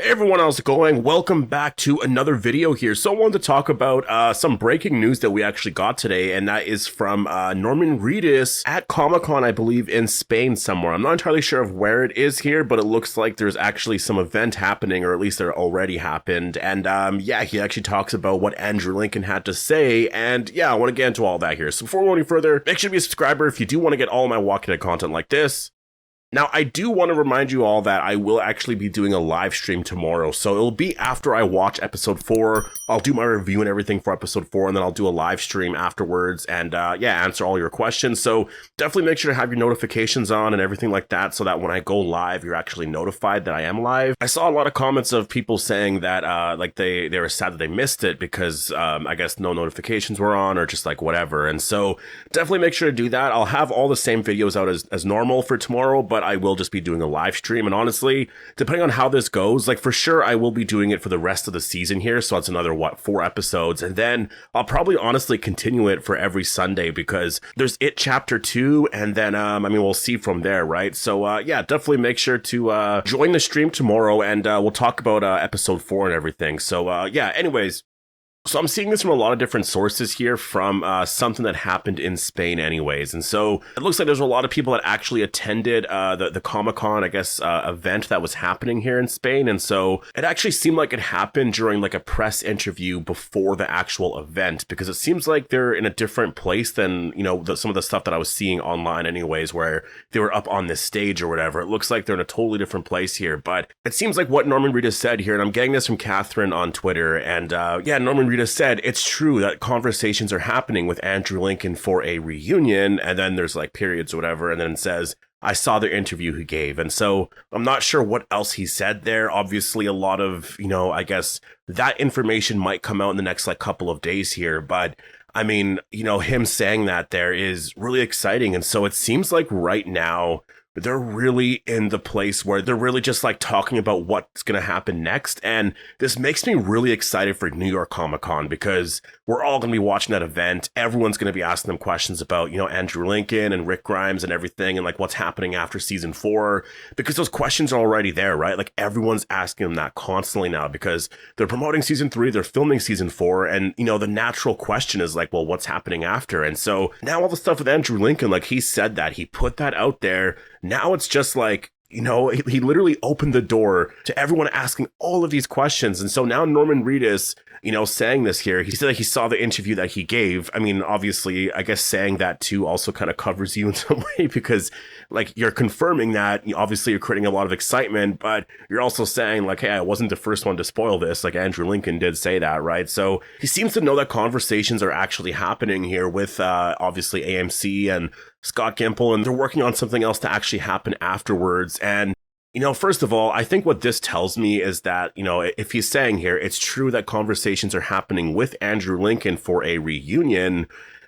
Hey everyone, how's it going? Welcome back to another video here. So I wanted to talk about some breaking news that we actually got today, and that is from Norman Reedus at Comic-Con, I believe, in Spain somewhere. I'm not entirely sure of where it is here, but it looks like there's actually some event happening, or at least there already happened. And yeah, he actually talks about what Andrew Lincoln had to say, and yeah, I want to get into all that here. So before we go any further, make sure to be a subscriber if you do want to get all my Walking Dead content like this. Now, I do want to remind you all that I will actually be doing a live stream tomorrow, so it'll be after I watch episode 4. I'll do my review and everything for episode 4, and then I'll do a live stream afterwards and, yeah, answer all your questions. So definitely make sure to have your notifications on and everything like that so that when I go live, you're actually notified that I am live. I saw a lot of comments of people saying that, like, they were sad that they missed it because, I guess no notifications were on or just, like, whatever. And so definitely make sure to do that. I'll have all the same videos out as normal for tomorrow, but I will just be doing a live stream. And honestly, depending on how this goes, like for sure, I will be doing it for the rest of the season here. So it's another, 4 episodes. And then I'll probably honestly continue it for every Sunday because there's It Chapter 2. And then, I mean, we'll see from there, right? So, yeah, definitely make sure to join the stream tomorrow and we'll talk about episode 4 and everything. So, yeah, anyways. So I'm seeing this from a lot of different sources here from something that happened in Spain anyways. And so it looks like there's a lot of people that actually attended the Comic-Con, I guess, event that was happening here in Spain. And so it actually seemed like it happened during like a press interview before the actual event, because it seems like they're in a different place than, you know, some of the stuff that I was seeing online anyways, where they were up on this stage or whatever. It looks like they're in a totally different place here. But it seems like what Norman Reedus said here, and I'm getting this from Catherine on Twitter. And yeah, Norman Reedus said it's true that conversations are happening with Andrew Lincoln for a reunion, and then there's like periods or whatever, and then it says, I saw the interview he gave. And so I'm not sure what else he said there. Obviously a lot of, you know, I guess that information might come out in the next like couple of days here, but I mean, you know, him saying that there is really exciting. And so it seems like right now they're really in the place where they're really just like talking about what's going to happen next. And this makes me really excited for New York Comic Con because we're all going to be watching that event. Everyone's going to be asking them questions about, you know, Andrew Lincoln and Rick Grimes and everything and like what's happening after season 4, because those questions are already there, right? Like everyone's asking them that constantly now because they're promoting season 3, they're filming season 4. And, you know, the natural question is like, well, what's happening after? And so now all the stuff with Andrew Lincoln, like he said that, he put that out there. Now it's just like, you know, he literally opened the door to everyone asking all of these questions. And so now Norman Reedus, you know, saying this here, he said that he saw the interview that he gave. I mean, obviously, I guess saying that too also kind of covers you in some way because like you're confirming that obviously you're creating a lot of excitement, but you're also saying like, hey, I wasn't the first one to spoil this. Like Andrew Lincoln did say that, right? So he seems to know that conversations are actually happening here with obviously AMC and Scott Gimple, and they're working on something else to actually happen afterwards. And, you know, first of all, I think what this tells me is that, you know, if he's saying here, it's true that conversations are happening with Andrew Lincoln for a reunion.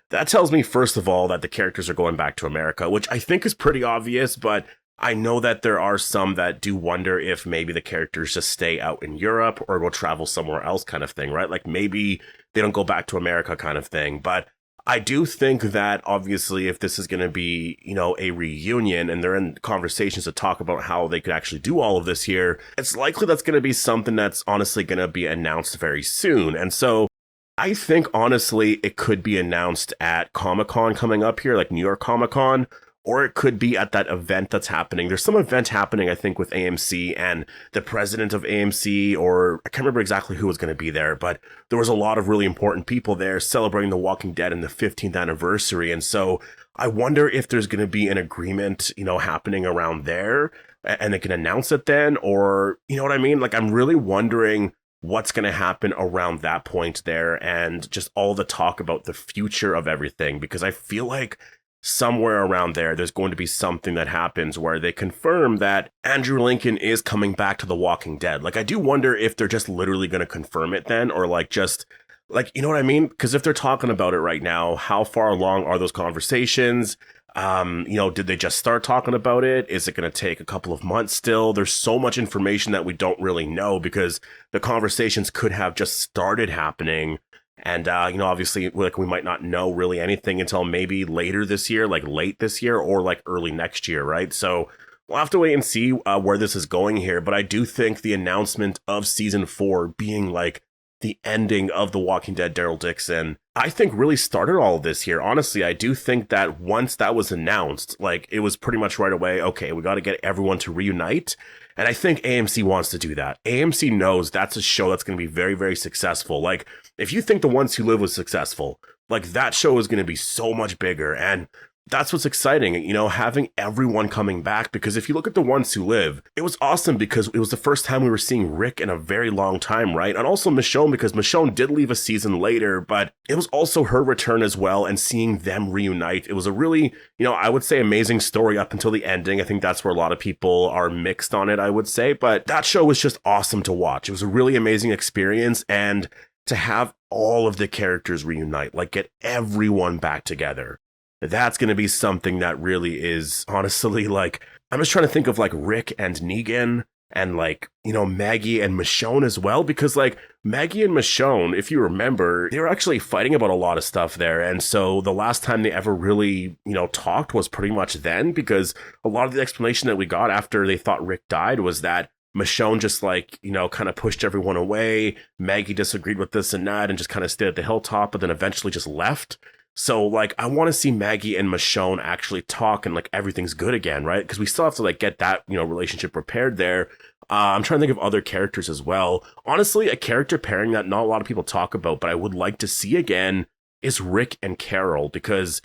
That tells me, first of all, that the characters are going back to America, which I think is pretty obvious, but I know that there are some that do wonder if maybe the characters just stay out in Europe or will travel somewhere else kind of thing, right? Like maybe they don't go back to America kind of thing. But I do think that obviously if this is going to be, you know, a reunion and they're in conversations to talk about how they could actually do all of this here, it's likely that's going to be something that's honestly going to be announced very soon. And so I think honestly it could be announced at Comic-Con coming up here, like New York Comic-Con, or it could be at that event that's happening. There's some event happening, I think, with AMC and the president of AMC, or I can't remember exactly who was going to be there, but there was a lot of really important people there celebrating The Walking Dead in the 15th anniversary. And so I wonder if there's going to be an agreement, you know, happening around there and they can announce it then, or, you know what I mean? Like, I'm really wondering what's going to happen around that point there and just all the talk about the future of everything, because I feel like somewhere around there's going to be something that happens where they confirm that Andrew Lincoln is coming back to The Walking Dead. Like, I do wonder if they're just literally going to confirm it then, or like just like, you know what I mean? Because if they're talking about it right now, how far along are those conversations? You know, did they just start talking about it? Is it going to take a couple of months still? There's so much information that we don't really know because the conversations could have just started happening. And, you know, obviously, like, we might not know really anything until maybe later this year, like late this year or like early next year, right? So we'll have to wait and see where this is going here. But I do think the announcement of season 4 being like the ending of The Walking Dead Daryl Dixon, I think really started all of this here. Honestly, I do think that once that was announced, like it was pretty much right away, okay, we got to get everyone to reunite. And I think AMC wants to do that. AMC knows that's a show that's going to be very, very successful. Like if you think The Ones Who Live was successful, like that show is going to be so much bigger. And that's what's exciting, you know, having everyone coming back, because if you look at The Ones Who Live, it was awesome because it was the first time we were seeing Rick in a very long time, right? And also Michonne, because Michonne did leave a season later, but it was also her return as well, and seeing them reunite. It was a really, you know, I would say amazing story up until the ending. I think that's where a lot of people are mixed on it, I would say, but that show was just awesome to watch. It was a really amazing experience, and to have all of the characters reunite, like get everyone back together, that's going to be something that really is honestly like, I'm just trying to think of like Rick and Negan and like, you know, Maggie and Michonne as well, because like Maggie and Michonne, if you remember, they were actually fighting about a lot of stuff there. And so the last time they ever really, you know, talked was pretty much then, because a lot of the explanation that we got after they thought Rick died was that Michonne just like, you know, kind of pushed everyone away. Maggie disagreed with this and that and just kind of stayed at the hilltop, but then eventually just left. So, like, I want to see Maggie and Michonne actually talk and, like, everything's good again, right? Because we still have to, like, get that, you know, relationship prepared there. I'm trying to think of other characters as well. Honestly, a character pairing that not a lot of people talk about, but I would like to see again is Rick and Carol. Because,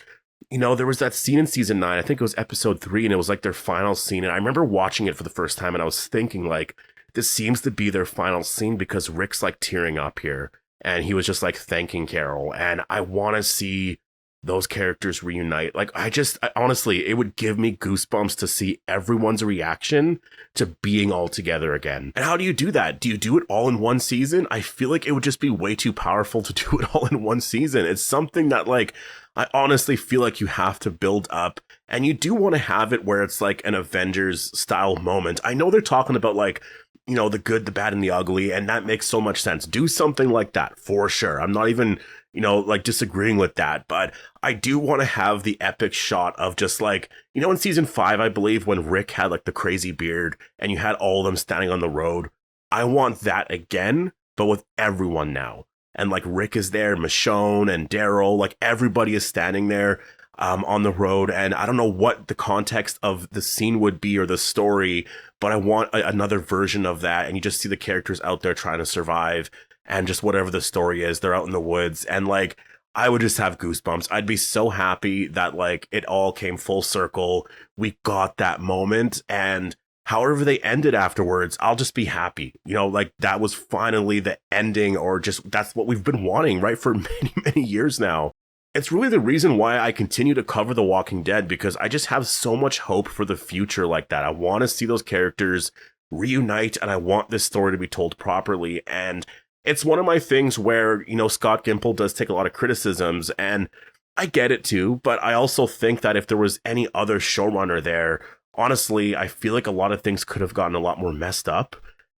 you know, there was that scene in season 9, I think it was episode 3, and it was, like, their final scene. And I remember watching it for the first time, and I was thinking, like, this seems to be their final scene because Rick's, like, tearing up here. And he was just, like, thanking Carol. And I want to see those characters reunite. Like, I honestly, it would give me goosebumps to see everyone's reaction to being all together again. And how do you do that? Do you do it all in one season? I feel like it would just be way too powerful to do it all in one season. It's something that, like, I honestly feel like you have to build up, and you do want to have it where it's like an Avengers style moment. I know they're talking about, like, you know, the good, the bad, and the ugly, and that makes so much sense. Do something like that for sure. I'm not even, you know, like disagreeing with that, but I do want to have the epic shot of just like, you know, in season 5, I believe, when Rick had like the crazy beard and you had all of them standing on the road. I want that again, but with everyone now. And like Rick is there, Michonne and Daryl, like everybody is standing there on the road. And I don't know what the context of the scene would be or the story, but I want another version of that. And you just see the characters out there trying to survive, and just whatever the story is, they're out in the woods. And like, I would just have goosebumps. I'd be so happy that like it all came full circle. We got that moment, and however they ended afterwards, I'll just be happy. You know, like that was finally the ending, or just that's what we've been wanting, right? For many, many years now. It's really the reason why I continue to cover The Walking Dead, because I just have so much hope for the future like that. I want to see those characters reunite, and I want this story to be told properly. And it's one of my things where, you know, Scott Gimple does take a lot of criticisms, and I get it too, but I also think that if there was any other showrunner there, honestly, I feel like a lot of things could have gotten a lot more messed up.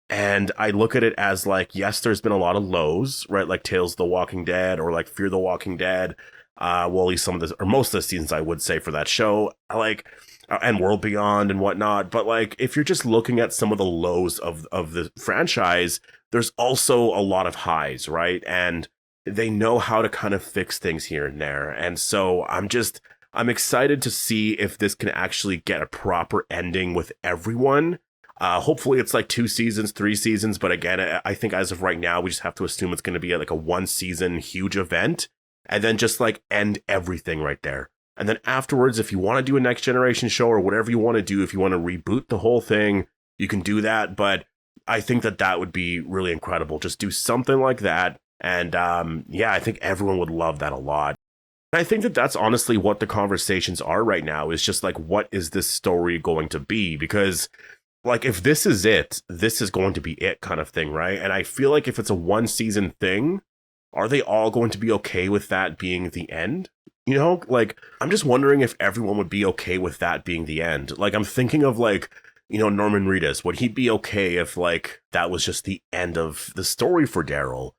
And I look at it as like, yes, there's been a lot of lows, right? Like Tales of the Walking Dead or like Fear the Walking Dead. Well, at least some of the, or most of the seasons, I would say, for that show, like, and World Beyond and whatnot. But like, if you're just looking at some of the lows of the franchise, there's also a lot of highs, right? And they know how to kind of fix things here and there. And so I'm excited to see if this can actually get a proper ending with everyone. Hopefully it's like 2 seasons, 3 seasons. But again, I think as of right now, we just have to assume it's going to be like a 1 season huge event, and then just like end everything right there. And then afterwards, if you want to do a next generation show or whatever you want to do, if you want to reboot the whole thing, you can do that. But I think that would be really incredible. Just do something like that. And yeah, I think everyone would love that a lot. And I think that's honestly what the conversations are right now, is just like, what is this story going to be? Because like, if this is it, this is going to be it kind of thing, right? And I feel like if it's a 1 season thing, are they all going to be okay with that being the end? You know, like, I'm just wondering if everyone would be okay with that being the end. Like, I'm thinking of like, you know, Norman Reedus. Would he be okay if like that was just the end of the story for Daryl?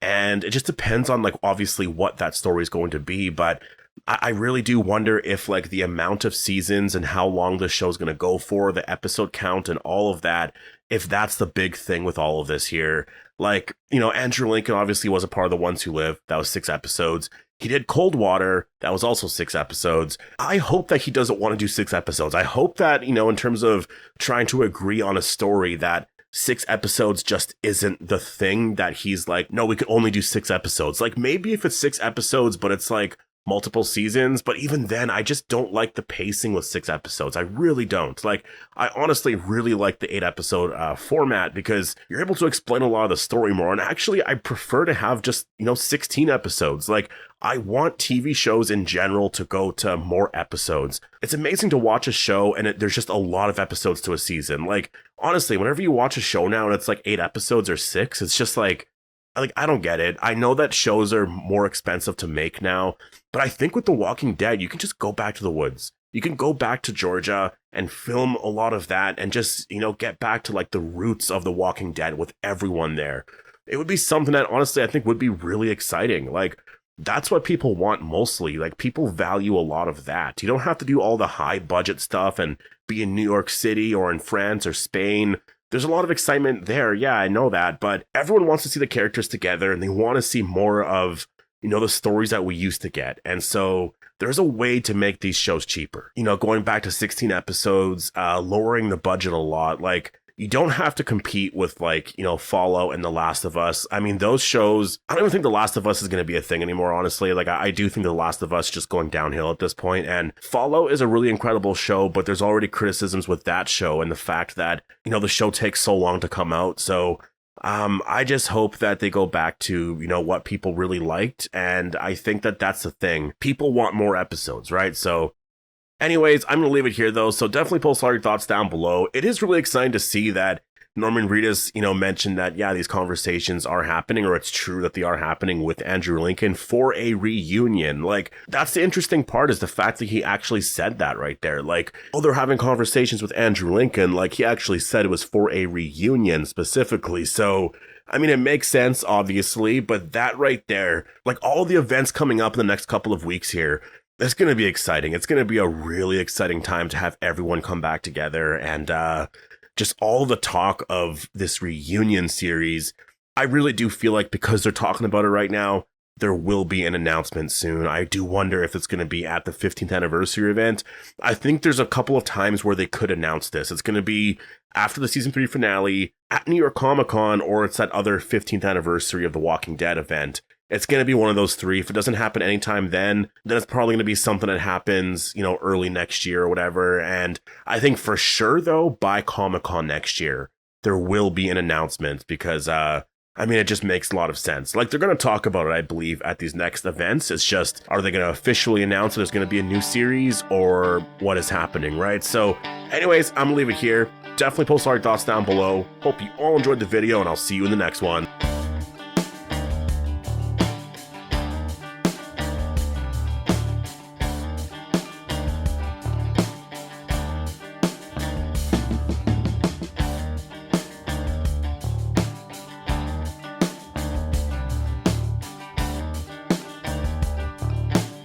And it just depends on like, obviously, what that story is going to be. But I really do wonder if like the amount of seasons and how long the show's going to go for, the episode count and all of that, if that's the big thing with all of this here. Like, you know, Andrew Lincoln obviously was a part of The Ones Who Live. That was 6 episodes. He did Cold Water. That was also 6 episodes. I hope that he doesn't want to do 6 episodes. I hope that, you know, in terms of trying to agree on a story, that 6 episodes just isn't the thing, that he's like, no, we could only do 6 episodes. Like, maybe if it's 6 episodes, but it's like multiple seasons, but even then, I just don't like the pacing with 6 episodes. I really don't. Like, I honestly really like the 8 episode format, because you're able to explain a lot of the story more. And actually, I prefer to have just, you know, 16 episodes. Like, I want TV shows in general to go to more episodes. It's amazing to watch a show and there's just a lot of episodes to a season. Like, honestly, whenever you watch a show now and it's like 8 episodes or 6, it's just like, I don't get it. I know that shows are more expensive to make now, but I think with The Walking Dead, you can just go back to the woods. You can go back to Georgia and film a lot of that and just, you know, get back to like the roots of The Walking Dead with everyone there. It would be something that honestly I think would be really exciting. Like, that's what people want mostly. Like, people value a lot of that. You don't have to do all the high budget stuff and be in New York City or in France or Spain. There's a lot of excitement there. Yeah, I know that. But everyone wants to see the characters together and they want to see more of, you know, the stories that we used to get. And so there's a way to make these shows cheaper. You know, going back to 16 episodes, lowering the budget a lot. Like, you don't have to compete with, like, you know, Fallout and The Last of Us. I mean, those shows, I don't even think The Last of Us is going to be a thing anymore, honestly. Like, I do think The Last of Us is just going downhill at this point. And Fallout is a really incredible show, but there's already criticisms with that show and the fact that, you know, the show takes so long to come out. So I just hope that they go back to, you know, what people really liked. And I think that that's the thing. People want more episodes, right? So anyways, I'm going to leave it here, though, so definitely post all your thoughts down below. It is really exciting to see that Norman Reedus, you know, mentioned that, yeah, these conversations are happening, or it's true that they are happening with Andrew Lincoln for a reunion. Like, that's the interesting part, is the fact that he actually said that right there. Like, oh, they're having conversations with Andrew Lincoln. Like, he actually said it was for a reunion specifically. So, I mean, it makes sense, obviously, but that right there, like, all the events coming up in the next couple of weeks here, it's going to be exciting. It's going to be a really exciting time to have everyone come back together, and just all the talk of this reunion series. I really do feel like, because they're talking about it right now, there will be an announcement soon. I do wonder if it's going to be at the 15th anniversary event. I think there's a couple of times where they could announce this. It's going to be after the season 3 finale, at New York Comic Con, or it's that other 15th anniversary of The Walking Dead event. It's going to be one of those 3. If it doesn't happen anytime then it's probably going to be something that happens, you know, early next year or whatever. And I think for sure, though, by Comic-Con next year, there will be an announcement, because, I mean, it just makes a lot of sense. Like, they're going to talk about it, I believe, at these next events. It's just, are they going to officially announce that there's going to be a new series, or what is happening, right? So anyways, I'm going to leave it here. Definitely post all your thoughts down below. Hope you all enjoyed the video, and I'll see you in the next one.